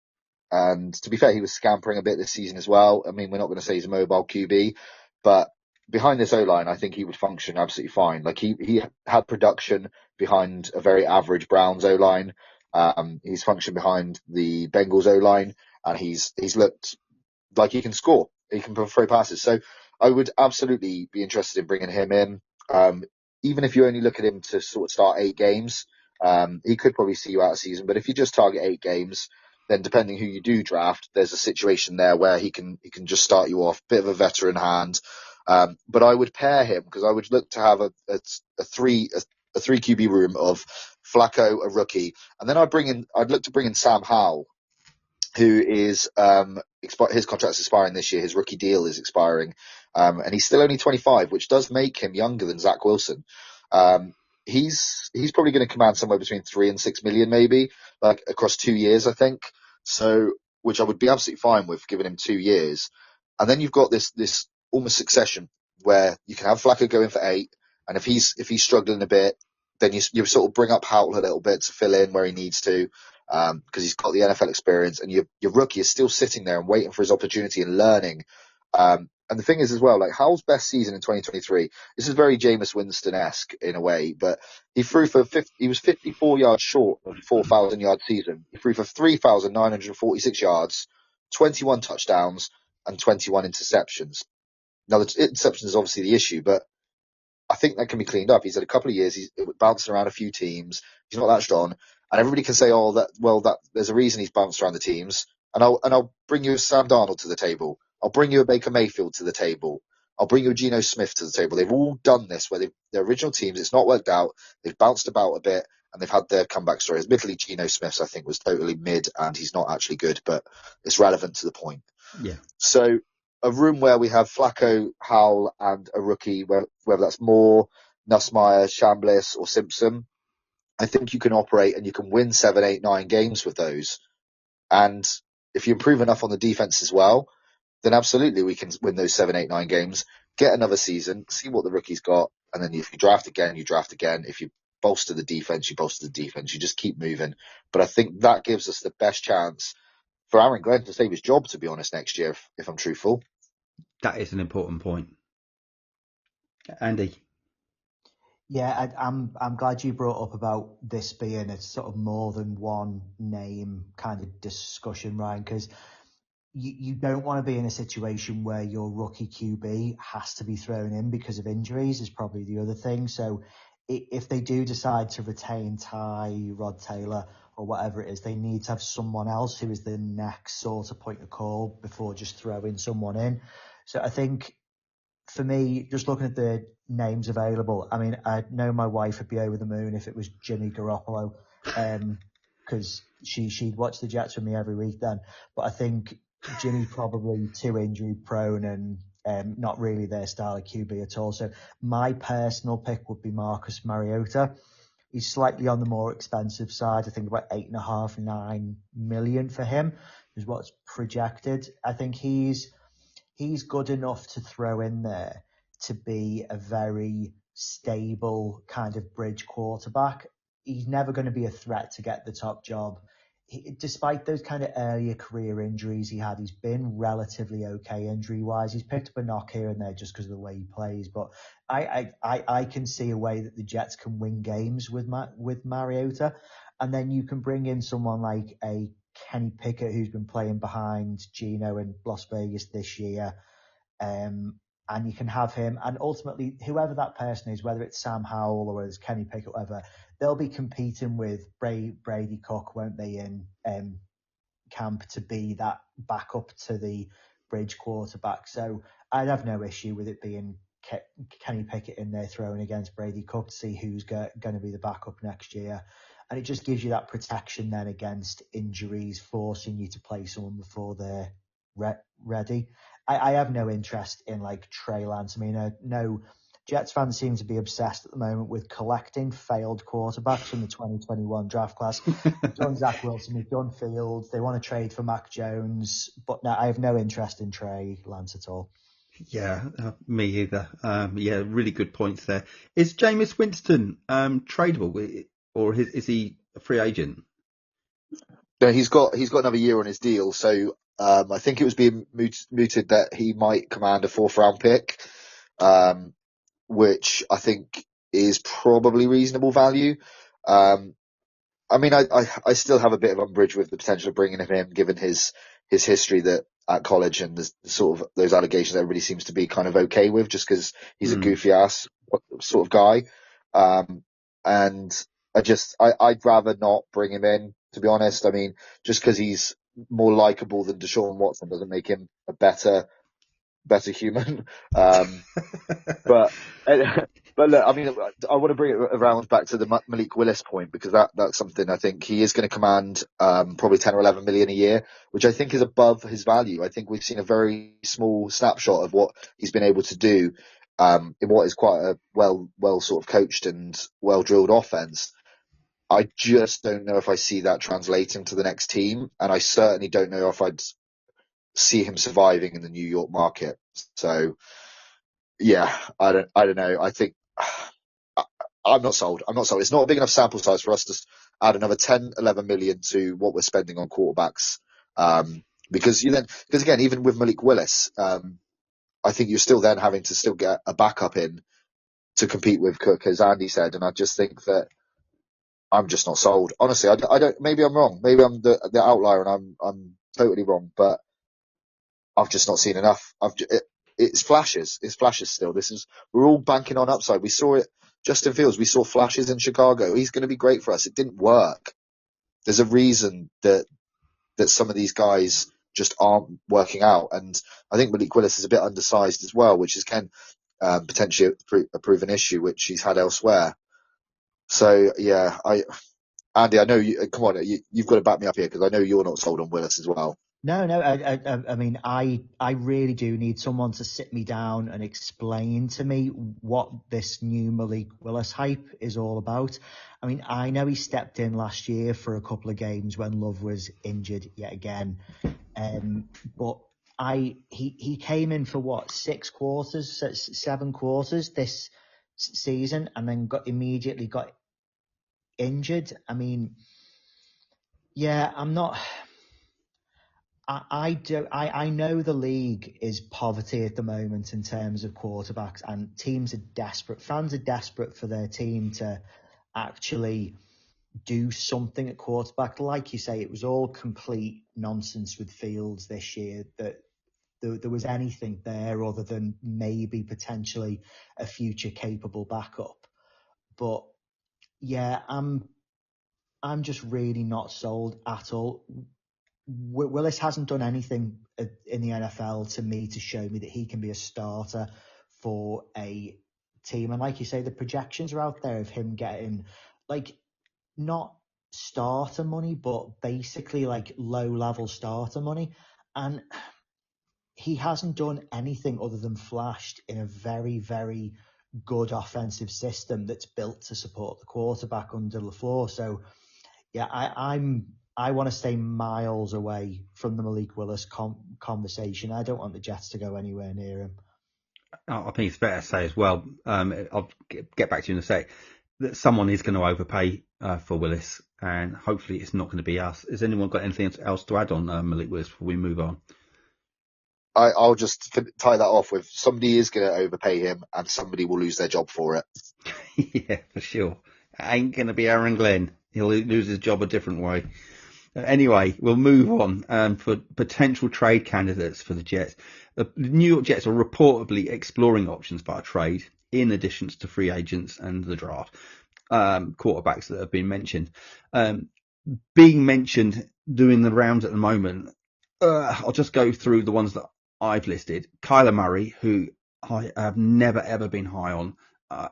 And to be fair, he was scampering a bit this season as well. I mean, we're not going to say he's a mobile QB, but behind this O-line, I think he would function absolutely fine. Like he had production behind a very average Browns O-line. He's functioned behind the Bengals O-line, and he's looked like he can score. He can throw passes. So I would absolutely be interested in bringing him in. Even if you only look at him to sort of start 8 games, he could probably see you out a season. But if you just target 8 games, then depending who you do draft, there's a situation there where he can just start you off, bit of a veteran hand. But I would pair him because I would look to have a 3 QB room of Flacco, a rookie, and then I'd look to bring in Sam Howell, who is his contract's expiring this year. His rookie deal is expiring, and he's still only 25, which does make him younger than Zach Wilson. He's probably going to command somewhere between 3 and 6 million, maybe, like across 2 years, I think. So, which I would be absolutely fine with, giving him 2 years. And then you've got this almost succession where you can have Flacco go in for 8, and if he's struggling a bit, then you sort of bring up Howell a little bit to fill in where he needs to, because he's got the NFL experience, and your rookie is still sitting there and waiting for his opportunity and learning. And the thing is as well, like Howell's best season in 2023, this is very Jameis Winston-esque in a way, but he threw for he was 54 yards short of a 4,000 yard season. He threw for 3,946 yards, 21 touchdowns, and 21 interceptions. Now the interceptions is obviously the issue, but I think that can be cleaned up. He's had a couple of years. He's bouncing around a few teams. He's not that strong, and everybody can say, "Oh, that there's a reason he's bounced around the teams." And I'll bring you a Sam Darnold to the table. I'll bring you a Baker Mayfield to the table. I'll bring you a Geno Smith to the table. They've all done this where their original teams, it's not worked out. They've bounced about a bit and they've had their comeback stories. Admittedly, Geno Smith's, I think, was totally mid and he's not actually good, but it's relevant to the point. Yeah. So a room where we have Flacco, Howell and a rookie, whether that's Moore, Nussmeier, Chambliss or Simpson, I think you can operate and you can win 7, 8, 9 games with those. And if you improve enough on the defense as well, then absolutely we can win those 7, 8, 9 games, get another season, see what the rookie's got. And then if you draft again, you draft again. If you bolster the defense, you bolster the defense. You just keep moving. But I think that gives us the best chance for Aaron Glenn to save his job, to be honest, next year, if I'm truthful. That is an important point. Andy. Yeah, I'm glad you brought up about this being a sort of more than one name kind of discussion, Ryan, because you don't want to be in a situation where your rookie QB has to be thrown in because of injuries is probably the other thing. So if they do decide to retain Ty, Rod Taylor or whatever it is, they need to have someone else who is the next sort of point of call before just throwing someone in. So I think for me, just looking at the names available, I mean, I know my wife would be over the moon if it was Jimmy Garoppolo, because she'd watch the Jets with me every week then. But I think Jimmy probably too injury prone and not really their style of QB at all. So my personal pick would be Marcus Mariota. He's slightly on the more expensive side. I think about 8.5, 9 million for him is what's projected. I think he's good enough to throw in there to be a very stable kind of bridge quarterback. He's never going to be a threat to get the top job. Despite those kind of earlier career injuries he had, he's been relatively okay injury-wise. He's picked up a knock here and there just because of the way he plays. But I can see a way that the Jets can win games with Mariota. And then you can bring in someone like a Kenny Pickett, who's been playing behind Geno in Las Vegas this year. And you can have him, and ultimately, whoever that person is, whether it's Sam Howell or it's Kenny Pickett, whatever, they'll be competing with Brady Cook, won't they, in camp to be that backup to the bridge quarterback. So I'd have no issue with it being Kenny Pickett in there throwing against Brady Cook to see who's going to be the backup next year. And it just gives you that protection then against injuries, forcing you to play someone before they're ready. I have no interest in like Trey Lance. I mean, no, Jets fans seem to be obsessed at the moment with collecting failed quarterbacks from the 2021 draft class. We've done Zach Wilson, we've done Fields. They want to trade for Mac Jones, but no, I have no interest in Trey Lance at all. Yeah, me either. Yeah, really good points there. Is Jameis Winston tradable, or is he a free agent? No, he's got another year on his deal, so I think it was being mooted that he might command a 4th round pick, which I think is probably reasonable value. I mean, I still have a bit of umbrage with the potential of bringing him in, given his history that at college and the sort of those allegations everybody seems to be kind of okay with, just because he's a goofy ass sort of guy. And I'd rather not bring him in, to be honest. I mean, just because he's more likable than Deshaun Watson doesn't make him a better human. But look, I mean, I want to bring it around back to the Malik Willis point, because that's something I think he is going to command probably 10 or 11 million a year, which I think is above his value. I think we've seen a very small snapshot of what he's been able to do in what is quite a well sort of coached and well drilled offense. I just don't know if I see that translating to the next team, and I certainly don't know if I'd see him surviving in the New York market. So yeah, I don't know. I think I'm not sold. It's not a big enough sample size for us to add another 10, 11 million to what we're spending on quarterbacks. Because again, even with Malik Willis, I think you're still then having to still get a backup in to compete with Cook, as Andy said. And I just think that I'm just not sold. Honestly, I don't, maybe I'm wrong. Maybe I'm the outlier and I'm totally wrong, but I've just not seen enough. It's flashes. It's flashes still. We're all banking on upside. We saw it. Justin Fields, we saw flashes in Chicago. He's going to be great for us. It didn't work. There's a reason that some of these guys just aren't working out. And I think Malik Willis is a bit undersized as well, which is potentially a proven issue which he's had elsewhere. So yeah, Andy, I know you. Come on, you've got to back me up here because I know you're not sold on Willis as well. No. I mean, I really do need someone to sit me down and explain to me what this new Malik Willis hype is all about. I mean, I know he stepped in last year for a couple of games when Love was injured yet again, but he came in for what, 7 quarters this season, and then immediately got injured. I mean, yeah, I'm not. I know the league is poverty at the moment in terms of quarterbacks, and teams are desperate. Fans are desperate for their team to actually do something at quarterback. Like you say, it was all complete nonsense with Fields this year, that there was anything there other than maybe potentially a future capable backup. But yeah, I'm just really not sold at all. Willis hasn't done anything in the NFL to me to show me that he can be a starter for a team. And like you say, the projections are out there of him getting, like, not starter money, but basically like low-level starter money. And he hasn't done anything other than flashed in a very, very good offensive system that's built to support the quarterback under LaFleur. So yeah, I want to stay miles away from the Malik Willis conversation. I don't want the Jets to go anywhere near him. I think it's fair to say as well, I'll get back to you in a sec, that someone is going to overpay for Willis, and hopefully it's not going to be us. Has anyone got anything else to add on Malik Willis before we move on? I'll just tie that off with somebody is going to overpay him and somebody will lose their job for it. Yeah, for sure. It ain't going to be Aaron Glenn. He'll lose his job a different way. Anyway, we'll move on for potential trade candidates for the Jets. The New York Jets are reportedly exploring options for a trade in addition to free agents and the draft. Quarterbacks that have been mentioned. Being mentioned, doing the rounds at the moment, I'll just go through the ones that I've listed. Kyler Murray, who I have never ever been high on.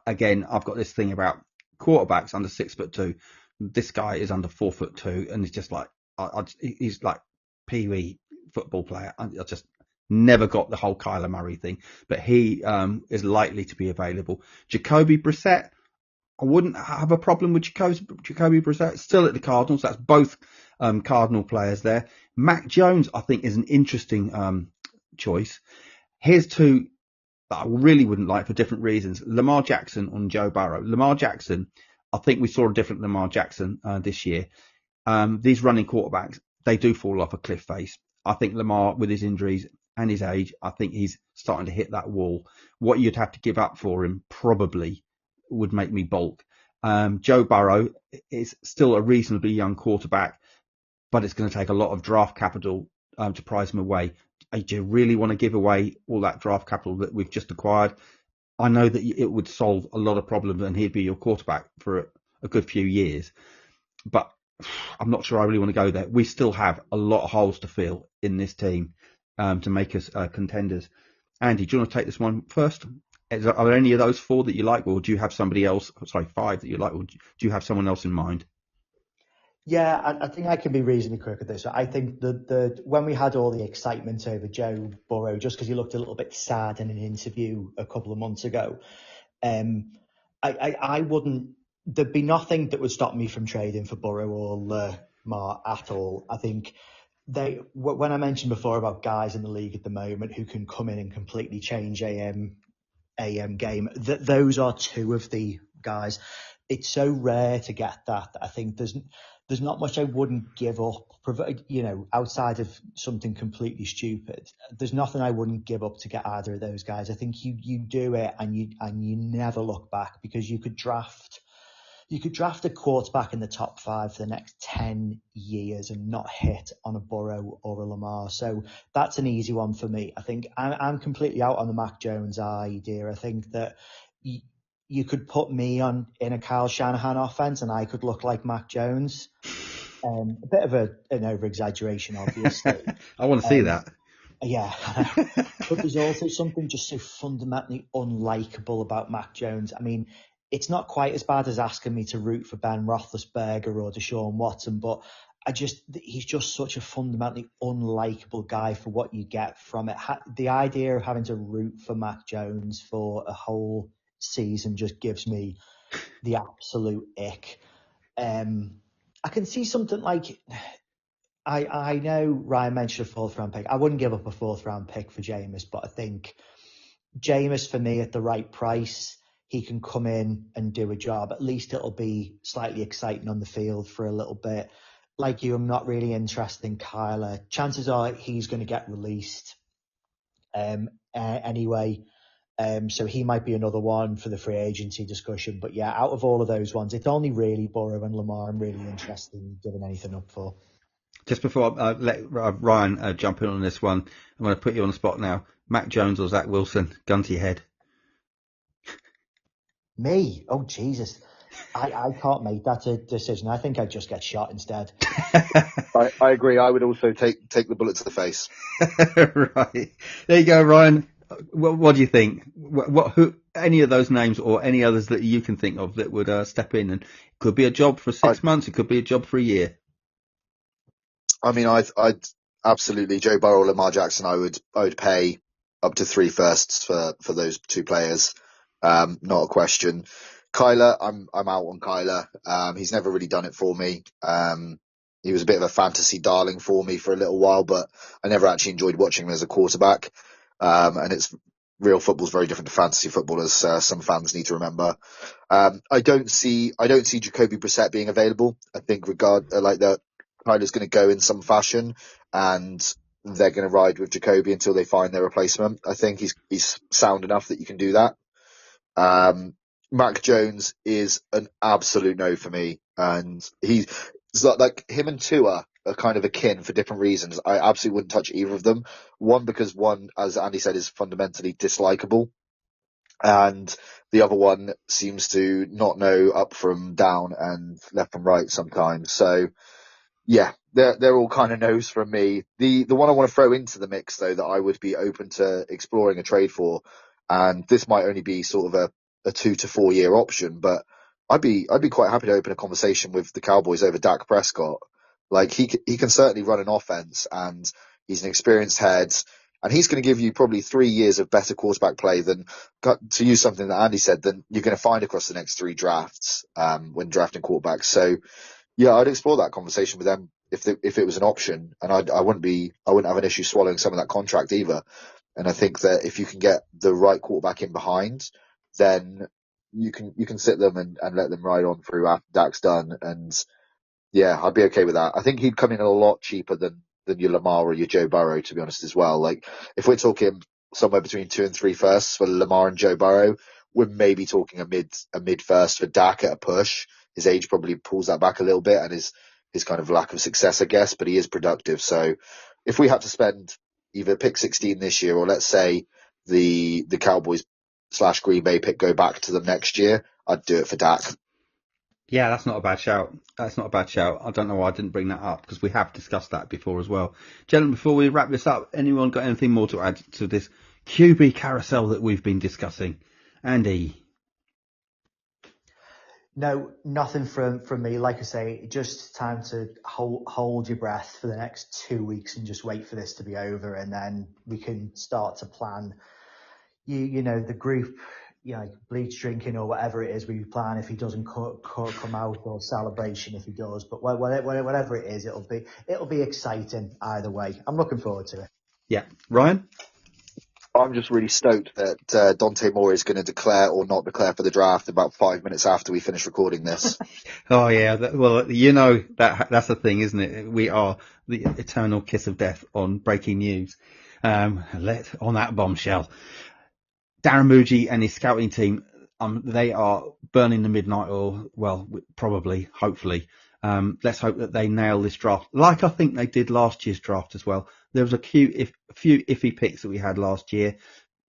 Again, I've got this thing about quarterbacks under 6'2". This guy is under 4'2", and he's just like he's like pee-wee football player. I just never got the whole Kyler Murray thing, but he is likely to be available. Jacoby Brissett, I wouldn't have a problem with Jacoby Brissett. Still at the Cardinals. That's both Cardinal players there. Mac Jones, I think, is an interesting choice. Here's two that I really wouldn't like for different reasons. Lamar Jackson and Joe Burrow. Lamar Jackson, I think we saw a different Lamar Jackson this year. These running quarterbacks, they do fall off a cliff face. I think Lamar, with his injuries and his age, I think he's starting to hit that wall. What you'd have to give up for him probably would make me balk. Joe Burrow is still a reasonably young quarterback, but it's going to take a lot of draft capital to prize him away. Do you really want to give away all that draft capital that we've just acquired? I know that it would solve a lot of problems and he'd be your quarterback for a good few years, but I'm not sure I really want to go there. We still have a lot of holes to fill in this team to make us contenders. Andy, do you want to take this one first? Are there any of those 4 that you like, or do you have somebody else? Sorry, 5 that you like, or do you have someone else in mind? Yeah, I think I can be reasonably quick at this. I think that when we had all the excitement over Joe Burrow, just because he looked a little bit sad in an interview a couple of months ago, I wouldn't. There'd be nothing that would stop me from trading for Burrow or Lamar at all. I think when I mentioned before about guys in the league at the moment who can come in and completely change AM game, those are 2 of the guys. It's so rare to get that I think there's not much I wouldn't give up, outside of something completely stupid. There's nothing I wouldn't give up to get either of those guys. I think you do it and you never look back, because you could draft a quarterback in the top 5 for the next 10 years and not hit on a Burrow or a Lamar. So that's an easy one for me. I think I'm completely out on the Mac Jones idea. I think that you could put me in a Kyle Shanahan offense and I could look like Mac Jones. A bit of an over-exaggeration, obviously. I want to see that. Yeah. But there's also something just so fundamentally unlikable about Mac Jones. I mean, it's not quite as bad as asking me to root for Ben Roethlisberger or Deshaun Watson, but he's just such a fundamentally unlikable guy for what you get from it. The idea of having to root for Mac Jones for a whole season just gives me the absolute ick. I can see something like, I know Ryan mentioned a fourth round pick. I wouldn't give up a fourth round pick for Jameis, but I think Jameis, for me, at the right price, he can come in and do a job. At least it'll be slightly exciting on the field for a little bit. Like you, I'm not really interested in Kyler. Chances are he's going to get released anyway. So he might be another one for the free agency discussion. But yeah, out of all of those ones, it's only really Burrow and Lamar I'm really interested in giving anything up for. Just before I let Ryan jump in on this one, I'm going to put you on the spot now. Mac Jones or Zach Wilson? Gun to your head. Me? Oh, Jesus. I can't make that a decision. I think I'd just get shot instead. I agree. I would also take the bullet to the face. Right. There you go, Ryan. What do you think? Who? Any of those names or any others that you can think of that would step in? And it could be a job for 6 months. It could be a job for a year. I mean, I'd absolutely Joe Burrow, Lamar Jackson. I would pay up to 3 firsts for those 2 players. Not a question. Kyler, I'm out on Kyler. He's never really done it for me. He was a bit of a fantasy darling for me for a little while, but I never actually enjoyed watching him as a quarterback. And real football's very different to fantasy football, as some fans need to remember. I don't see Jacoby Brissett being available. I think Kyler's going to go in some fashion, and they're going to ride with Jacoby until they find their replacement. I think he's sound enough that you can do that. Mac Jones is an absolute no for me, and it's like him and Tua are kind of akin for different reasons. I absolutely wouldn't touch either of them. One, because one, as Andy said, is fundamentally dislikable, and the other one seems to not know up from down and left from right sometimes. So yeah, they're all kind of no's from me. The one I want to throw into the mix, though, that I would be open to exploring a trade for, and this might only be sort of a 2 to 4 year option, but I'd be quite happy to open a conversation with the Cowboys over Dak Prescott. Like he can certainly run an offense, and he's an experienced head, and he's going to give you probably 3 years of better quarterback play than, to use something that Andy said, than you're going to find across the next 3 drafts when drafting quarterbacks. So yeah, I'd explore that conversation with them if it was an option, and I wouldn't have an issue swallowing some of that contract either. And I think that if you can get the right quarterback in behind, then you can sit them and let them ride on through after Dak's done. And yeah, I'd be okay with that. I think he'd come in a lot cheaper than your Lamar or your Joe Burrow, to be honest, as well. Like if we're talking somewhere between 2 and 3 firsts for Lamar and Joe Burrow, we're maybe talking a mid first for Dak at a push. His age probably pulls that back a little bit, and his kind of lack of success, I guess, but he is productive. So if we had to spend either pick 16 this year, or let's say the Cowboys / Green Bay pick go back to them next year, I'd do it for Dak. Yeah, that's not a bad shout. That's not a bad shout. I don't know why I didn't bring that up, because we have discussed that before as well. Gentlemen, before we wrap this up, anyone got anything more to add to this QB carousel that we've been discussing? Andy? No, nothing from me. Like I say, just time to hold your breath for the next 2 weeks and just wait for this to be over, and then we can start to plan. You know, the group, bleach drinking or whatever it is we plan if he doesn't come out, or celebration if he does. But whatever it is, it'll be exciting either way. I'm looking forward to it. Yeah, Ryan? I'm just really stoked that Dante Moore is going to declare or not declare for the draft about 5 minutes after we finish recording this. Oh yeah, that's the thing, isn't it? We are the eternal kiss of death on breaking news. On that bombshell, Darren Muji and his scouting team, they are burning the midnight oil. Well, probably, hopefully. Let's hope that they nail this draft, like I think they did last year's draft as well. There was a few iffy picks that we had last year,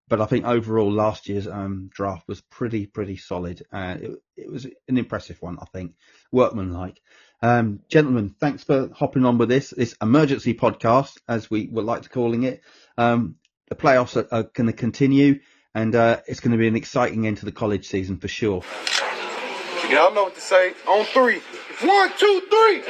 but I think overall last year's draft was pretty solid. It was an impressive one, I think, workmanlike. Gentlemen, thanks for hopping on with this emergency podcast, as we would like to calling it. The playoffs are going to continue, and it's going to be an exciting end to the college season for sure. Y'all know what to say. On 3. 1, 2, 3.